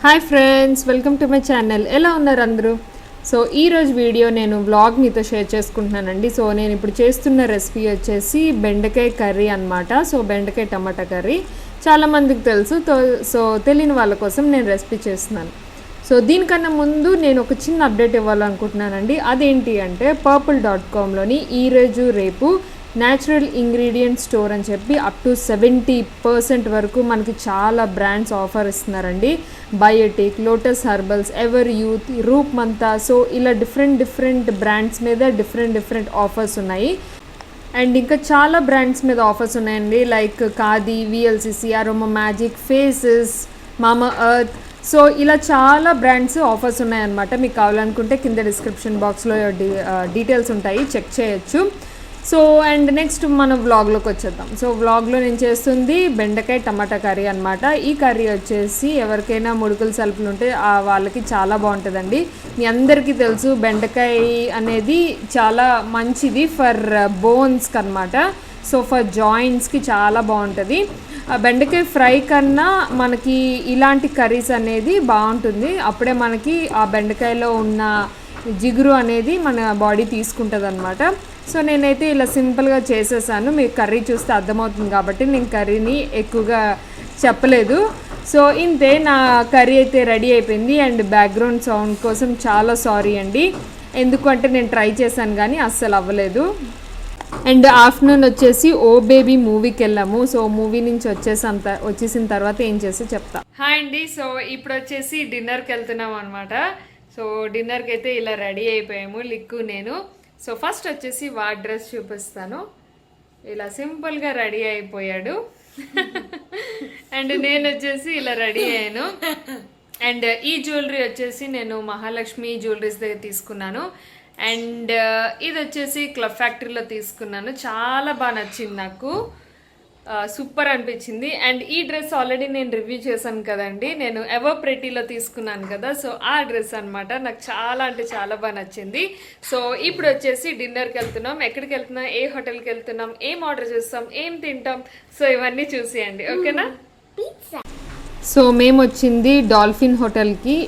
Hi friends, welcome to my channel. ఎలా ఉన్నారు అందరూ? సో ఈరోజు వీడియో నేను వ్లాగ్ మీతో షేర్ చేసుకుంటున్నానండి. సో నేను ఇప్పుడు చేస్తున్న రెసిపీ వచ్చేసి బెండకాయ కర్రీ అనమాట. సో బెండకాయ టమాటా కర్రీ చాలామందికి తెలుసు. సో తెలియని వాళ్ళ కోసం నేను రెసిపీ చేస్తున్నాను. సో దీనికన్నా ముందు నేను ఒక చిన్న అప్డేట్ ఇవ్వాలనుకుంటున్నానండి. అదేంటి అంటే purple.comలోని ఈరోజు రేపు న్యాచురల్ ఇంగ్రీడియంట్ స్టోర్ అని చెప్పి అప్ టు 70% వరకు మనకి చాలా బ్రాండ్స్ ఆఫర్ ఇస్తున్నారండి. Biotique, lotus herbals, ever youth, రూప్ మంతా, సో ఇలా డిఫరెంట్ బ్రాండ్స్ మీద డిఫరెంట్ ఆఫర్స్ ఉన్నాయి. అండ్ ఇంకా చాలా బ్రాండ్స్ మీద ఆఫర్స్ ఉన్నాయండి. Like khadi, VLCC, aroma magic, faces, మామా ఎర్త్. సో ఇలా చాలా బ్రాండ్స్ ఆఫర్స్ ఉన్నాయన్నమాట. మీకు కావాలనుకుంటే కింద డిస్క్రిప్షన్ బాక్స్లో డీటెయిల్స్ ఉంటాయి, చెక్ చేయొచ్చు. సో అండ్ నెక్స్ట్ మనం వ్లాగ్లోకి వచ్చేద్దాం. సో వ్లాగ్లో నేను చేస్తుంది బెండకాయ టమాటా కర్రీ అనమాట. ఈ కర్రీ వచ్చేసి ఎవరికైనా ముడుకులు సలుపులు ఉంటే వాళ్ళకి చాలా బాగుంటుందండి. మీ అందరికీ తెలుసు బెండకాయ అనేది చాలా మంచిది ఫర్ బోన్స్కి అనమాట. సో ఫర్ జాయింట్స్కి చాలా బాగుంటుంది. బెండకాయ ఫ్రై కన్నా మనకి ఇలాంటి కర్రీస్ అనేది బాగుంటుంది. అప్పుడే మనకి ఆ బెండకాయలో ఉన్న జిగురు అనేది మన బాడీ తీసుకుంటుంది అనమాట. సో నేనైతే ఇలా సింపుల్గా చేసేసాను. మీకు కర్రీ చూస్తే అర్థమవుతుంది కాబట్టి నేను కర్రీని ఎక్కువగా చెప్పలేదు. సో ఇంతే, నా కర్రీ అయితే రెడీ అయిపోయింది. అండ్ బ్యాక్గ్రౌండ్ సౌండ్ కోసం చాలా సారీ అండి. ఎందుకంటే నేను ట్రై చేశాను కానీ అస్సలు అవ్వలేదు. అండ్ ఆఫ్టర్నూన్ వచ్చేసి ఓ బేబీ మూవీకి వెళ్ళాము. సో మూవీ నుంచి వచ్చేసిన తర్వాత ఏం చేసి చెప్తా. హాయ్ అండి. సో ఇప్పుడు వచ్చేసి డిన్నర్కి వెళ్తున్నాం అనమాట. సో డిన్నర్కి అయితే ఇలా రెడీ అయిపోయాము లిక్కు నేను. సో ఫస్ట్ వచ్చేసి వాడి డ్రెస్ చూపిస్తాను. ఇలా సింపుల్గా రెడీ అయిపోయాడు. అండ్ నేను వచ్చేసి ఇలా రెడీ అయ్యాను. అండ్ ఈ జ్యువెలరీ వచ్చేసి నేను మహాలక్ష్మి జ్యువెలరీస్ దగ్గర తీసుకున్నాను. అండ్ ఇది వచ్చేసి క్లబ్ ఫ్యాక్టరీలో తీసుకున్నాను. చాలా బాగా నచ్చింది నాకు, సూపర్ అనిపించింది. అండ్ ఈ డ్రెస్ ఆల్రెడీ నేను రివ్యూ చేశాను కదండి, నేను ఎవర్ ప్రెటీలో తీసుకున్నాను కదా. సో ఆ డ్రెస్ అనమాట నాకు చాలా అంటే చాలా బాగా నచ్చింది. సో ఇప్పుడు వచ్చేసి డిన్నర్కి వెళ్తున్నాం. ఎక్కడికి వెళ్తున్నాం, ఏ హోటల్కి వెళ్తున్నాం, ఏం ఆర్డర్ చేస్తాం, ఏం తింటాం, సో ఇవన్నీ చూసేయండి, ఓకేనా. సో మేము వచ్చింది డాల్ఫిన్ హోటల్కి.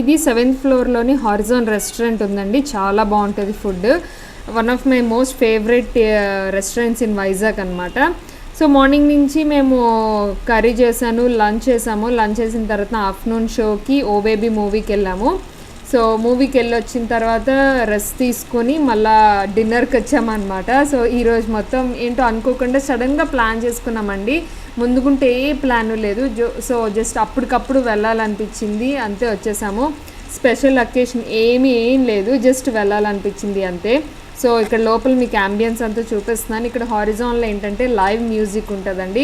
ఇది 7th ఫ్లోర్లోని హారిజాన్ రెస్టారెంట్ ఉందండి. చాలా బాగుంటుంది food. One of my most favourite restaurants in Vizag అనమాట. సో మార్నింగ్ నుంచి మేము కర్రీ చేశాను, లంచ్ చేసాము. లంచ్ చేసిన తర్వాత ఆఫ్టర్నూన్ షోకి ఓ బేబీ మూవీకి వెళ్ళాము. సో మూవీకి వెళ్ళి వచ్చిన తర్వాత రెస్ట్ తీసుకొని మళ్ళీ డిన్నర్కి వచ్చామన్నమాట. సో ఈరోజు మొత్తం ఏంటో అనుకోకుండా సడన్గా ప్లాన్ చేసుకున్నామండి. ముందుకుంటే ఏ ప్లాను లేదు. సో జస్ట్ అప్పటికప్పుడు వెళ్ళాలనిపించింది, అంతే వచ్చేసాము. స్పెషల్ అకేషన్ ఏం లేదు, జస్ట్ వెళ్ళాలనిపించింది అంతే. సో ఇక్కడ లోపల మీకు అంబియన్స్ అంతా చూపిస్తున్నాను. ఇక్కడ హారిజాన్లో ఏంటంటే లైవ్ మ్యూజిక్ ఉంటుందండి,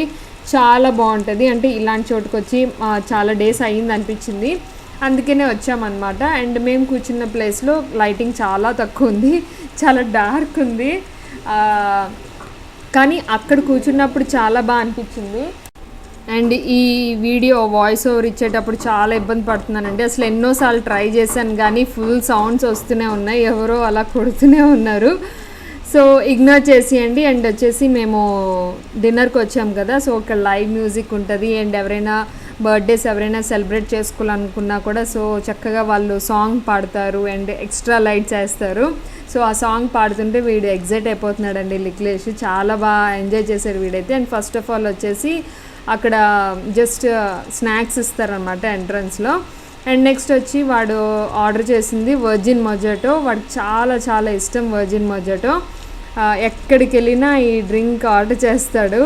చాలా బాగుంటుంది. అంటే ఇలాంటి చోటుకు వచ్చి చాలా డేస్ అయ్యింది అనిపించింది, అందుకనే వచ్చామన్నమాట. అండ్ మేము కూర్చున్న ప్లేస్లో లైటింగ్ చాలా తక్కువ ఉంది, చాలా డార్క్ ఉంది. కానీ అక్కడ కూర్చున్నప్పుడు చాలా బాగా అనిపించింది. అండ్ ఈ వీడియో వాయిస్ ఓవర్ ఇచ్చేటప్పుడు చాలా ఇబ్బంది పడుతున్నానండి. అసలు ఎన్నోసార్లు ట్రై చేశాను కానీ ఫుల్ సౌండ్స్ వస్తూనే ఉన్నాయి, ఎవరో అలా కొడుతూనే ఉన్నారు. సో ఇగ్నోర్ చేసేయండి. అండ్ వచ్చేసి మేము డిన్నర్కి వచ్చాము కదా. సో ఇక్కడ లైవ్ మ్యూజిక్ ఉంటుంది. అండ్ ఎవరైనా బర్త్డేస్ ఎవరైనా సెలబ్రేట్ చేసుకోవాలనుకున్నా కూడా సో చక్కగా వాళ్ళు సాంగ్ పాడతారు అండ్ ఎక్స్ట్రా లైట్స్ వేస్తారు. సో ఆ సాంగ్ పాడుతుంటే వీడు ఎగ్జైట్ అయిపోతున్నాడండి లిక్లేష్. చాలా బాగా ఎంజాయ్ చేశారు వీడైతే. అండ్ ఫస్ట్ ఆఫ్ ఆల్ వచ్చేసి అక్కడ జస్ట్ స్నాక్స్ ఇస్తారనమాట ఎంట్రన్స్లో. అండ్ నెక్స్ట్ వచ్చి వాడు ఆర్డర్ చేసింది వర్జిన్ మొజాటో. వాడికి చాలా ఇష్టం వర్జిన్ మొజాటో. ఎక్కడికి వెళ్ళినా ఈ డ్రింక్ ఆర్డర్ చేస్తాడు.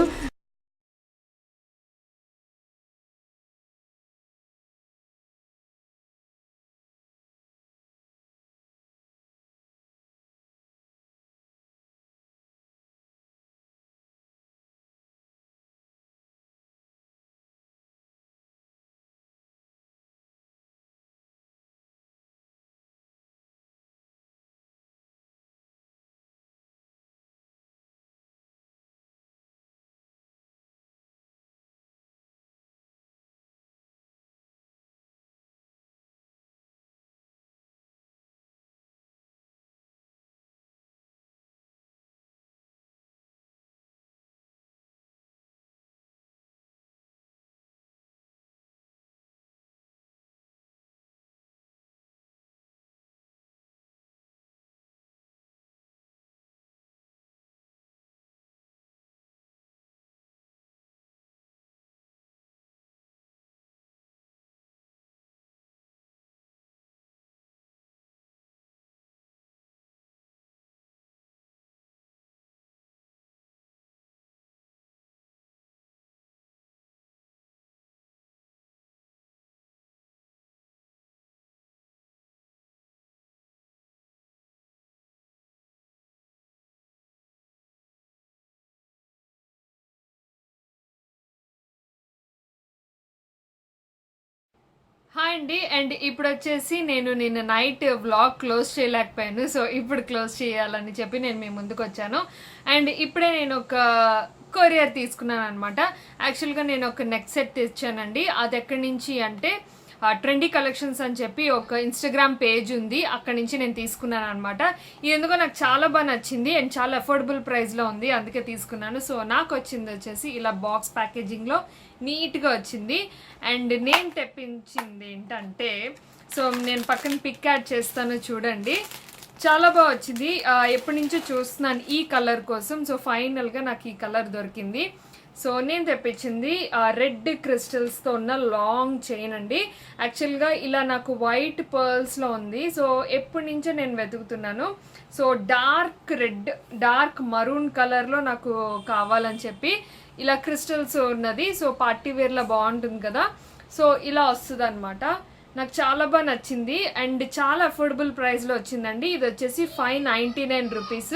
హాయ్ అండి. అండ్ ఇప్పుడు వచ్చేసి నేను నిన్న నైట్ వ్లాగ్ క్లోజ్ చేయలేకపోయాను. సో ఇప్పుడు క్లోజ్ చేయాలని చెప్పి నేను మీ ముందుకు వచ్చాను. అండ్ ఇప్పుడే నేను ఒక కొరియర్ తీసుకున్నాను అనమాట. యాక్చువల్గా నేను ఒక నెక్ సెట్ తెచ్చానండి. అది ఎక్కడి నుంచి అంటే ట్రెండీ కలెక్షన్స్ అని చెప్పి ఒక ఇన్స్టాగ్రామ్ పేజ్ ఉంది, అక్కడి నుంచి నేను తీసుకున్నాను అనమాట. ఇది ఎందుకో నాకు చాలా బాగా నచ్చింది అండ్ చాలా అఫోర్డబుల్ ప్రైస్లో ఉంది, అందుకే తీసుకున్నాను. సో నాకు వచ్చింది వచ్చేసి ఇలా బాక్స్ ప్యాకేజింగ్లో నీట్గా వచ్చింది. అండ్ నేను తెప్పించింది ఏంటంటే, సో నేను పక్కన పిక్ యాడ్ చేస్తాను చూడండి, చాలా బాగా వచ్చింది. ఎప్పటి నుంచో చూస్తున్నాను ఈ కలర్ కోసం. సో ఫైనల్గా నాకు ఈ కలర్ దొరికింది. సో నేను తెప్పించింది రెడ్ క్రిస్టల్స్తో ఉన్న లాంగ్ చైన్ అండి. యాక్చువల్గా ఇలా నాకు వైట్ పర్ల్స్లో ఉంది. సో ఎప్పటి నుంచో నేను వెతుకుతున్నాను. So dark red, dark maroon కలర్లో నాకు కావాలని చెప్పి ఇలా క్రిస్టల్స్ ఉన్నది. సో పార్టీ వేర్లో బాగుంటుంది కదా, సో ఇలా వస్తుంది అనమాట. నాకు చాలా బాగా నచ్చింది అండ్ చాలా అఫోర్డబుల్ ప్రైస్లో వచ్చిందండి. ఇది వచ్చేసి 599 రూపీస్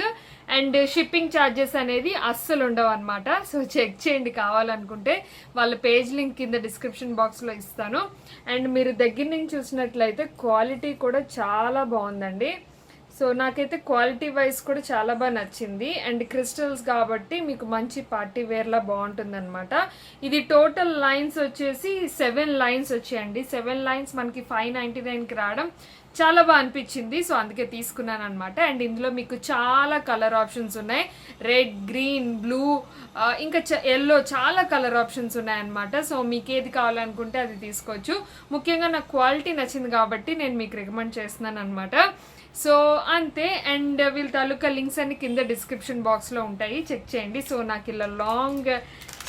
అండ్ షిప్పింగ్ ఛార్జెస్ అనేది అస్సలు ఉండవు అనమాట. సో చెక్ చేయండి కావాలనుకుంటే, వాళ్ళ పేజ్ లింక్ కింద డిస్క్రిప్షన్ బాక్స్లో ఇస్తాను. అండ్ మీరు దగ్గర నుంచి చూసినట్లయితే క్వాలిటీ కూడా చాలా బాగుందండి. సో నాకైతే క్వాలిటీ వైజ్ కూడా చాలా బాగా నచ్చింది. అండ్ క్రిస్టల్స్ కాబట్టి మీకు మంచి పార్టీ వేర్లా బాగుంటుంది అనమాట. ఇది టోటల్ లైన్స్ వచ్చేసి 7 లైన్స్ వచ్చాయండి. 7 లైన్స్ మనకి 599కి రావడం చాలా బాగా అనిపించింది. సో అందుకే తీసుకున్నాను అనమాట. అండ్ ఇందులో మీకు చాలా కలర్ ఆప్షన్స్ ఉన్నాయి. రెడ్, గ్రీన్, బ్లూ, ఇంకా ఎల్లో, చాలా కలర్ ఆప్షన్స్ ఉన్నాయన్నమాట. సో మీకు ఏది కావాలనుకుంటే అది తీసుకోవచ్చు. ముఖ్యంగా నాకు క్వాలిటీ నచ్చింది కాబట్టి నేను మీకు రికమెండ్ చేస్తున్నాను అనమాట. సో అంతే. అండ్ వీళ్ళ తాలూకా లింక్స్ అన్ని కింద డిస్క్రిప్షన్ బాక్స్లో ఉంటాయి, చెక్ చేయండి. సో నాకు ఇలా లాంగ్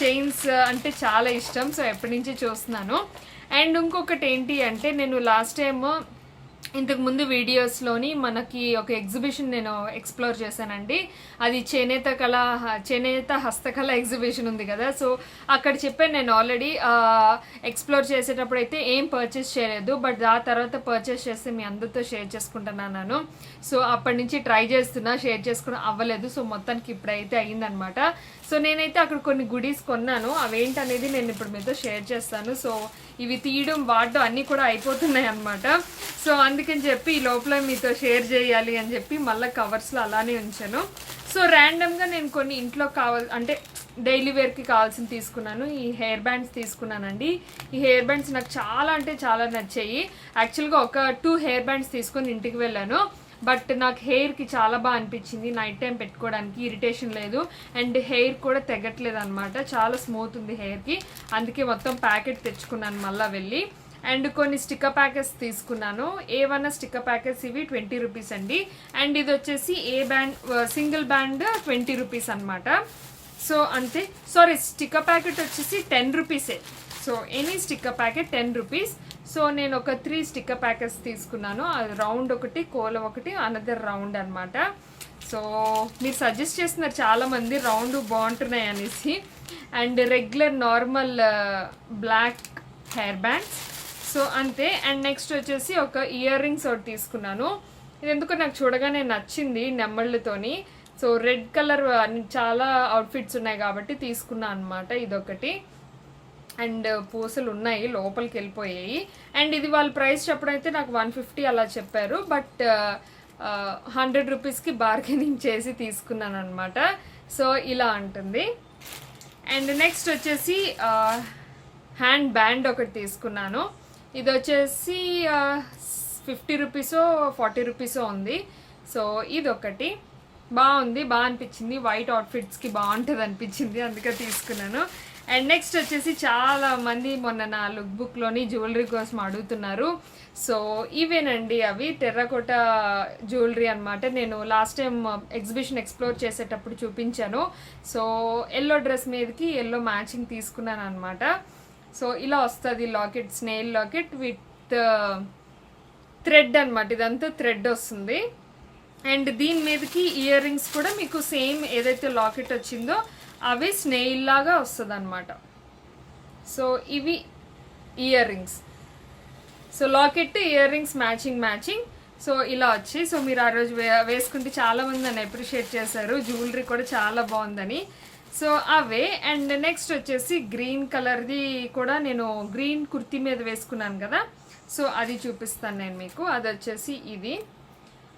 చైన్స్ అంటే చాలా ఇష్టం. సో ఎప్పటి నుంచి చూస్తున్నాను. అండ్ ఇంకొకటి ఏంటి అంటే, నేను లాస్ట్ టైం ఇంతకు ముందు వీడియోస్లోని మనకి ఒక ఎగ్జిబిషన్ నేను ఎక్స్ప్లోర్ చేశానండి. అది చేనేత హస్తకళ ఎగ్జిబిషన్ ఉంది కదా. సో అక్కడ చెప్పాను నేను ఆల్రెడీ ఎక్స్ప్లోర్ చేసేటప్పుడు అయితే ఏం పర్చేస్ చేయలేదు, బట్ ఆ తర్వాత పర్చేస్ చేస్తే మీ అందరితో షేర్ చేసుకుంటున్నాను. సో అప్పటి నుంచి ట్రై చేస్తున్నా, షేర్ చేసుకుని అవ్వలేదు. సో మొత్తానికి ఇప్పుడైతే అయ్యిందనమాట. సో నేనైతే అక్కడ కొన్ని గుడీస్ కొన్నాను, అవేంటనేది నేను ఇప్పుడు మీతో షేర్ చేస్తాను. సో ఇవి తీయడం వాడడం అన్నీ కూడా అయిపోతున్నాయి అనమాట. సో అందుకని చెప్పి ఈ లోపల మీతో షేర్ చేయాలి అని చెప్పి మళ్ళీ కవర్స్లో అలానే ఉంచాను. సో ర్యాండమ్గా నేను కొన్ని ఇంట్లో అంటే డైలీ వేర్కి కావాల్సిన తీసుకున్నాను. ఈ హెయిర్ బ్యాండ్స్ తీసుకున్నానండి. ఈ హెయిర్ బ్యాండ్స్ నాకు చాలా అంటే చాలా నచ్చాయి. యాక్చువల్గా ఒక 2 హెయిర్ బ్యాండ్స్ తీసుకొని ఇంటికి వెళ్ళాను, బట్ నాకు హెయిర్కి చాలా బాగా అనిపించింది. నైట్ టైం పెట్టుకోవడానికి ఇరిటేషన్ లేదు అండ్ హెయిర్ కూడా తెగట్లేదు అనమాట. చాలా స్మూత్ ఉంది హెయిర్కి, అందుకే మొత్తం ప్యాకెట్ తెచ్చుకున్నాను మళ్ళీ వెళ్ళి. అండ్ కొన్ని స్టిక్కర్ ప్యాకెట్స్ తీసుకున్నాను. ఏవన్నా స్టిక్కర్ ప్యాకెట్స్ ఇవి 20 రూపీస్ అండి. అండ్ ఇది వచ్చేసి సింగిల్ బ్యాండ్ 20 రూపీస్ అనమాట. సో అంతే. సారీ, స్టిక్కర్ ప్యాకెట్ వచ్చేసి 10 రూపీసే. So any sticker packet 10 rupees. So నేను ఒక 3 స్టిక్కర్ ప్యాకెట్స్ తీసుకున్నాను. అది రౌండ్ ఒకటి, కోల ఒకటి, అనదర్ రౌండ్ అనమాట. సో మీరు సజెస్ట్ చేస్తున్నారు చాలామంది రౌండ్ బాగుంటున్నాయి అనేసి. And regular normal black hair bands. So అంతే. అండ్ నెక్స్ట్ వచ్చేసి ఒక ఇయర్ రింగ్స్ ఒకటి తీసుకున్నాను. ఇది ఎందుకో నాకు చూడగానే నచ్చింది, నెమ్మళ్ళతోని. సో రెడ్ కలర్ చాలా అవుట్ఫిట్స్ ఉన్నాయి కాబట్టి తీసుకున్నాను అనమాట. ఇదొకటి. అండ్ పూసలు ఉన్నాయి, లోపలికి వెళ్ళిపోయాయి. అండ్ ఇది వాళ్ళ ప్రైస్ చెప్పడైతే నాకు 150 అలా చెప్పారు, బట్ 100 రూపీస్కి బార్గెనింగ్ చేసి తీసుకున్నాను అనమాట. సో ఇలా ఉంటుంది. అండ్ నెక్స్ట్ వచ్చేసి హ్యాండ్ బ్యాండ్ ఒకటి తీసుకున్నాను. ఇది వచ్చేసి 50 రూపీసో 40 రూపీసో ఉంది. సో ఇది ఒకటి బాగుంది, బాగా అనిపించింది. వైట్ అవుట్ఫిట్స్కి బాగుంటుంది అనిపించింది, అందుకే తీసుకున్నాను. అండ్ నెక్స్ట్ వచ్చేసి చాలా మంది మొన్న నా లుక్ బుక్లోని జ్యువెలరీ కోసం అడుగుతున్నారు. సో ఇవేనండి, అవి టెర్రకోట జ్యువెలరీ అనమాట. నేను లాస్ట్ టైం ఎగ్జిబిషన్ ఎక్స్ప్లోర్ చేసేటప్పుడు చూపించాను. సో ఎల్లో డ్రెస్ మీదకి ఎల్లో మ్యాచింగ్ తీసుకున్నాను అనమాట. సో ఇలా వస్తుంది locket, snail locket with thread అనమాట. ఇదంతా థ్రెడ్ వస్తుంది. అండ్ దీని మీదకి ఇయర్ రింగ్స్ కూడా మీకు సేమ్ ఏదైతే లాకెట్ వచ్చిందో అవి స్నేల్ లాగా వస్తుంది అనమాట. సో ఇవి ear rings. So locket, ear rings matching. So ఇలా వచ్చి, సో మీరు ఆ రోజు వేసుకుంటే చాలామంది నన్ను అప్రిషియేట్ చేశారు, జ్యువెలరీ కూడా చాలా బాగుందని. So away. అండ్ నెక్స్ట్ వచ్చేసి గ్రీన్ కలర్ది కూడా నేను గ్రీన్ కుర్తీ మీద వేసుకున్నాను కదా. సో అది చూపిస్తాను నేను మీకు. అది వచ్చేసి ఇది.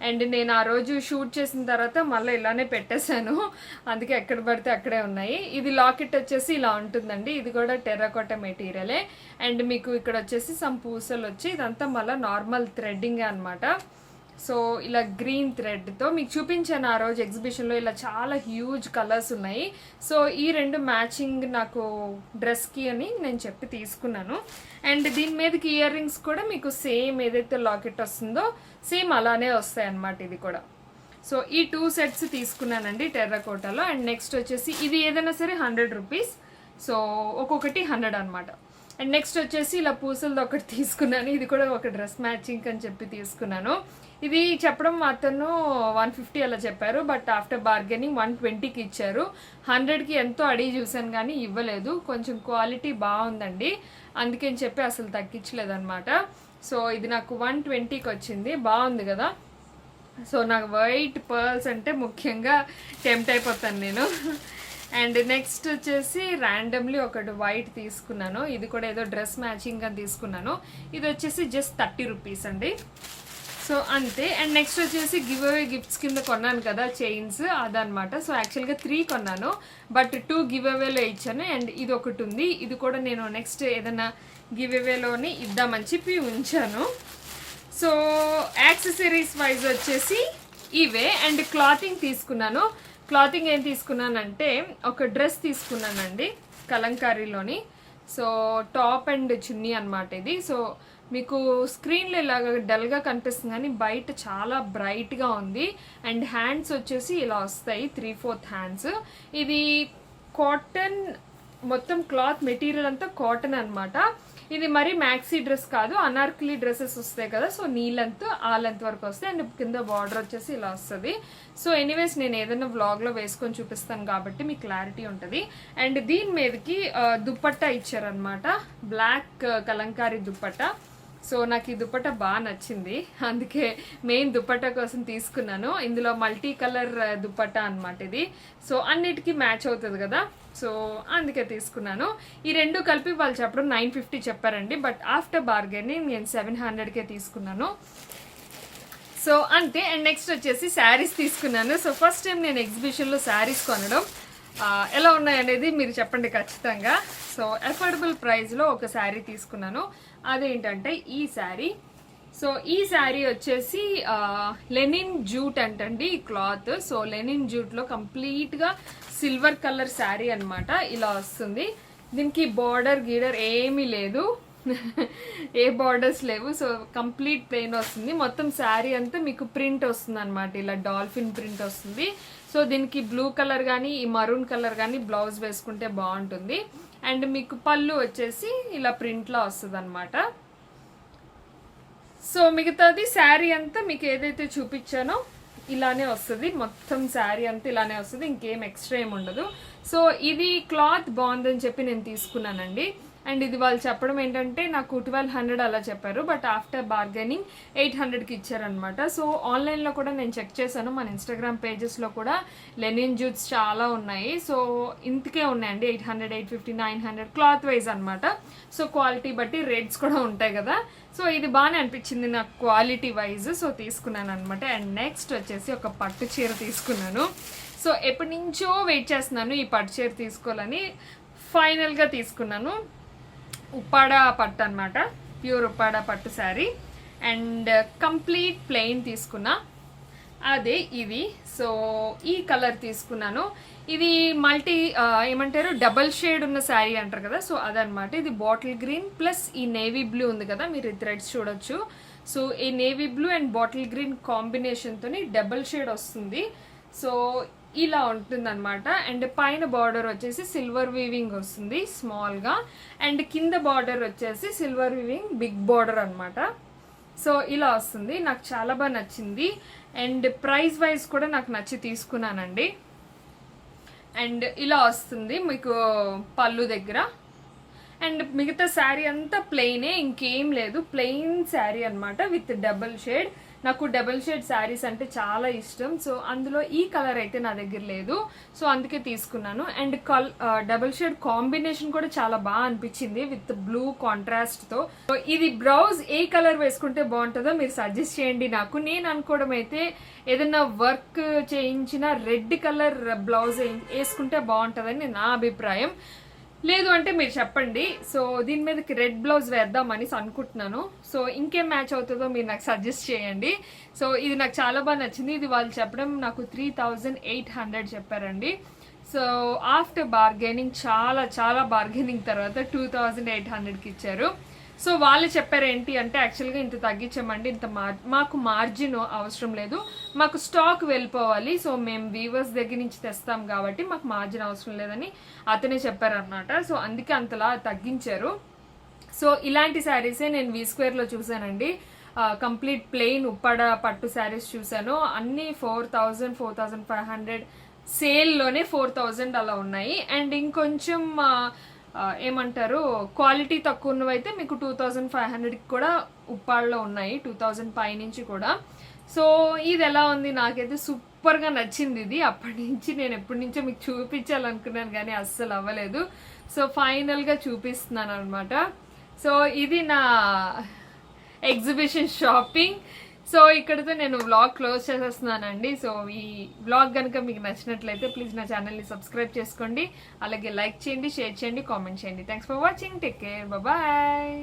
అండ్ నేను ఆ రోజు షూట్ చేసిన తర్వాత మళ్ళీ ఇలానే పెట్టేశాను, అందుకే ఎక్కడ పడితే అక్కడే ఉన్నాయి. ఇది లాకెట్ వచ్చేసి ఇలా ఉంటుందండి. ఇది కూడా టెర్రకోట మెటీరియలే. అండ్ మీకు ఇక్కడ వచ్చేసి సమ్ పూసలు వచ్చి ఇదంతా మళ్ళీ నార్మల్ థ్రెడ్డింగే అనమాట. సో ఇలా గ్రీన్ థ్రెడ్తో మీకు చూపించాను ఆ రోజు ఎగ్జిబిషన్లో. ఇలా చాలా హ్యూజ్ కలర్స్ ఉన్నాయి. సో ఈ రెండు మ్యాచింగ్ నాకు డ్రెస్కి అని నేను చెప్పి తీసుకున్నాను. అండ్ దీని మీదకి ఇయర్ రింగ్స్ కూడా మీకు సేమ్ ఏదైతే లాకెట్ వస్తుందో సేమ్ అలానే వస్తాయి అన్నమాట ఇది కూడా. సో ఈ 2 సెట్స్ తీసుకున్నానండి టెర్రకోటాలో. అండ్ నెక్స్ట్ వచ్చేసి ఇది ఏదైనా సరే 100 రూపీస్. సో ఒక్కొక్కటి 100 అనమాట. అండ్ నెక్స్ట్ వచ్చేసి ఇలా పూసలది ఒకటి తీసుకున్నాను. ఇది కూడా ఒక డ్రెస్ మ్యాచింగ్ అని చెప్పి తీసుకున్నాను. ఇది చెప్పడం అతను 150 అలా చెప్పారు, బట్ ఆఫ్టర్ బార్గెనింగ్ 120కి ఇచ్చారు. 100కి ఎంతో అడిగి చూసాను కానీ ఇవ్వలేదు. కొంచెం క్వాలిటీ బాగుందండి, అందుకని చెప్పి అసలు తగ్గించలేదు అనమాట. సో ఇది నాకు 120కి వచ్చింది. బాగుంది కదా. సో నాకు వైట్ పర్ల్స్ అంటే ముఖ్యంగా టెంప్ట్ అయిపోతాను నేను. అండ్ నెక్స్ట్ వచ్చేసి ర్యాండమ్లీ ఒకటి వైట్ తీసుకున్నాను. ఇది కూడా ఏదో డ్రెస్ మ్యాచింగ్ అని తీసుకున్నాను. ఇది వచ్చేసి జస్ట్ 30 రూపీస్ అండి. సో అంతే. అండ్ నెక్స్ట్ వచ్చేసి గివ్ అవే గిఫ్ట్స్ కింద కొన్నాను కదా చైన్స్, అదనమాట. సో యాక్చువల్గా 3 కొన్నాను, బట్ 2 గివ్ అవేలో ఇచ్చాను. అండ్ ఇది ఒకటి ఉంది, ఇది కూడా నేను నెక్స్ట్ ఏదైనా గివ్ అవేలోని ఇద్దామని చెప్పి ఉంచాను. సో యాక్సెసరీస్ వైజ్ వచ్చేసి ఇవే. అండ్ క్లాతింగ్ తీసుకున్నాను. క్లాతింగ్ ఏం తీసుకున్నానంటే ఒక డ్రెస్ తీసుకున్నానండి కలంకారీలోని. సో టాప్ అండ్ చున్నీ అనమాట ఇది. సో మీకు స్క్రీన్లో ఇలాగ డల్గా కనిపిస్తుంది కానీ బయట చాలా బ్రైట్గా ఉంది. అండ్ హ్యాండ్స్ వచ్చేసి ఇలా వస్తాయి, 3/4 హ్యాండ్స్. ఇది కాటన్, మొత్తం క్లాత్ మెటీరియల్ అంతా కాటన్ అనమాట. ఇది మరి మ్యాక్సీ డ్రెస్ కాదు, అనార్కలి డ్రెస్సెస్ వస్తాయి కదా. సో నీ లెంత్ ఆ లెంత్ వరకు వస్తాయి. అండ్ కింద బార్డర్ వచ్చేసి ఇలా వస్తుంది. సో ఎనీవేస్ నేను ఏదైనా వ్లాగ్లో వేసుకొని చూపిస్తాను కాబట్టి మీకు క్లారిటీ ఉంటుంది. అండ్ దీని మీదకి దుప్పట్టా ఇచ్చారనమాట, బ్లాక్ కలంకారీ దుప్పట్టా. సో నాకు ఈ దుప్పట్టా బాగా నచ్చింది, అందుకే మెయిన్ దుప్పట్టా కోసం తీసుకున్నాను. ఇందులో మల్టీ కలర్ దుప్పట్టా అనమాట ఇది. సో అన్నిటికీ మ్యాచ్ అవుతుంది కదా, సో అందుకే తీసుకున్నాను. ఈ రెండు కలిపి వాళ్ళు చెప్పడం 950 చెప్పారండి, బట్ ఆఫ్టర్ బార్గెనింగ్ నేను 700కే తీసుకున్నాను. సో అంతే. అండ్ నెక్స్ట్ వచ్చేసి శారీస్ తీసుకున్నాను. సో ఫస్ట్ టైం నేను ఎగ్జిబిషన్లో శారీస్ కొనడం. ఎలా ఉన్నాయనేది మీరు చెప్పండి ఖచ్చితంగా. సో అఫోర్డబుల్ ప్రైస్లో ఒక శారీ తీసుకున్నాను. అదేంటంటే ఈ శారీ. సో ఈ శారీ వచ్చేసి లెనిన్ జూట్ అంటండి ఈ క్లాత్. సో లెనిన్ జూట్లో కంప్లీట్గా సిల్వర్ కలర్ శారీ అనమాట. ఇలా వస్తుంది. దీనికి బార్డర్ గీడర్ ఏమీ లేదు, ఏ బార్డర్స్ లేవు. సో కంప్లీట్ ప్లెయిన్ వస్తుంది. మొత్తం శారీ అంతా మీకు ప్రింట్ వస్తుంది అనమాట, ఇలా డాల్ఫిన్ ప్రింట్ వస్తుంది. సో దీనికి బ్లూ కలర్ కానీ ఈ మరూన్ కలర్ కానీ బ్లౌజ్ వేసుకుంటే బాగుంటుంది. అండ్ మీకు పళ్ళు వచ్చేసి ఇలా ప్రింట్లో వస్తుంది అనమాట. సో మిగతాది శారీ అంతా మీకు ఏదైతే చూపించానో ఇలానే వస్తుంది. మొత్తం శారీ అంతా ఇలానే వస్తుంది, ఇంకేం ఎక్స్ట్రా ఏమి ఉండదు. సో ఇది క్లాత్ బాగుందని చెప్పి నేను తీసుకున్నానండి. అండ్ ఇది వాళ్ళు చెప్పడం ఏంటంటే నాకు 1200 అలా చెప్పారు, బట్ ఆఫ్టర్ బార్గెనింగ్ 800కి ఇచ్చారనమాట. సో ఆన్లైన్లో కూడా నేను చెక్ చేశాను, మన ఇన్స్టాగ్రామ్ పేజెస్లో కూడా లెనిన్ జూట్స్ చాలా ఉన్నాయి. సో ఇంతకే ఉన్నాయండి, 800, 850, 900 క్లాత్ వైజ్ అనమాట. సో క్వాలిటీ బట్టి రేట్స్ కూడా ఉంటాయి కదా. సో ఇది బాగానే అనిపించింది నాకు క్వాలిటీ వైజ్. సో తీసుకున్నాను అనమాట. అండ్ నెక్స్ట్ వచ్చేసి ఒక పట్టు చీర తీసుకున్నాను. సో ఎప్పటి నుంచో వెయిట్ చేస్తున్నాను ఈ పట్టు చీర తీసుకోవాలని. ఫైనల్గా తీసుకున్నాను. ఉప్పాడ పట్టు అనమాట, ప్యూర్ ఉప్పాడ పట్టు శారీ. అండ్ కంప్లీట్ ప్లెయిన్ తీసుకున్నా, అదే ఇది. సో ఈ కలర్ తీసుకున్నాను. ఇది మల్టీ ఏమంటారు డబల్ షేడ్ ఉన్న శారీ అంటారు కదా, సో అదనమాట. ఇది బాటిల్ గ్రీన్ ప్లస్ ఈ నేవీ బ్లూ ఉంది కదా, మీరు థ్రెడ్స్ చూడొచ్చు. సో ఈ navy blue and bottle green కాంబినేషన్తో డబల్ షేడ్ వస్తుంది. సో ఇలా ఉంటుందన్నమాట. అండ్ పైన బార్డర్ వచ్చేసి సిల్వర్ వీవింగ్ వస్తుంది స్మాల్గా, అండ్ కింద బార్డర్ వచ్చేసి సిల్వర్ వీవింగ్ బిగ్ బార్డర్ అనమాట. సో ఇలా వస్తుంది, నాకు చాలా బాగా నచ్చింది. అండ్ ప్రైస్ వైజ్ కూడా నాకు నచ్చి తీసుకున్నానండి. అండ్ ఇలా వస్తుంది మీకు పళ్ళు దగ్గర. అండ్ మిగతా శారీ అంతా ప్లెయినే, ఇంకేం లేదు, ప్లెయిన్ శారీ అనమాట విత్ డబుల్ షేడ్. నాకు డబుల్ షేడ్ శారీస్ అంటే చాలా ఇష్టం. సో అందులో ఈ కలర్ అయితే నా దగ్గర లేదు, సో అందుకే తీసుకున్నాను. అండ్ డబుల్ షేడ్ కాంబినేషన్ కూడా చాలా బాగా అనిపించింది విత్ బ్లూ కాంట్రాస్ట్ తో. ఇది బ్లౌజ్ ఏ కలర్ వేసుకుంటే బాగుంటుందో మీరు సజెస్ట్ చేయండి నాకు. నేను అనుకోవడం అయితే ఏదైనా వర్క్ చేయించిన రెడ్ కలర్ బ్లౌజ్ వేసుకుంటే బాగుంటుందని నా అభిప్రాయం. లేదు అంటే మీరు చెప్పండి. సో దీని మీదకి రెడ్ బ్లౌజ్ వేద్దామని అనుకుంటున్నాను. సో ఇంకేం మ్యాచ్ అవుతుందో మీరు నాకు సజెస్ట్ చేయండి. సో ఇది నాకు చాలా బాగా నచ్చింది. ఇది వాళ్ళు చెప్పడం నాకు 3800 చెప్పారండి. సో ఆఫ్టర్ బార్గెనింగ్, చాలా చాలా బార్గెనింగ్ తర్వాత 2800కి ఇచ్చారు. సో వాళ్ళు చెప్పారు ఏంటి అంటే, యాక్చువల్గా ఇంత తగ్గించామండి, మాకు మార్జిన్ అవసరం లేదు, మాకు స్టాక్ వెళ్ళిపోవాలి, సో మేము వీవర్స్ దగ్గర నుంచి తెస్తాం కాబట్టి మాకు మార్జిన్ అవసరం లేదని అతనే చెప్పారనమాట. సో అందుకే అంతలా తగ్గించారు. సో ఇలాంటి శారీసే నేను V2లో చూసానండి. కంప్లీట్ ప్లెయిన్ ఉప్పాడ పట్టు శారీస్ చూసాను. అన్ని 4000, 4500, సేల్లోనే 4000 అలా ఉన్నాయి. అండ్ ఇంకొంచెం ఏమంటారు క్వాలిటీ తక్కువ ఉన్నవైతే మీకు 2500కి కూడా ఉప్పాళ్ళలో ఉన్నాయి, 2000 పై నుంచి కూడా. సో ఇది ఎలా ఉంది, నాకైతే సూపర్గా నచ్చింది. ఇది అప్పటి నుంచి నేను ఎప్పటి నుంచో మీకు చూపించాలనుకున్నాను కానీ అస్సలు అవ్వలేదు. సో ఫైనల్గా చూపిస్తున్నాను అనమాట. సో ఇది నా ఎగ్జిబిషన్ షాపింగ్. సో ఇక్కడితో నేను వ్లాగ్ క్లోజ్ చేసేస్తున్నానండి. సో ఈ వ్లాగ్ కనుక మీకు నచ్చినట్లయితే ప్లీజ్ నా ఛానల్ని సబ్స్క్రైబ్ చేసుకోండి, అలాగే లైక్ చేయండి, షేర్ చేయండి, కామెంట్ చేయండి. Thanks for watching. Take care, bye.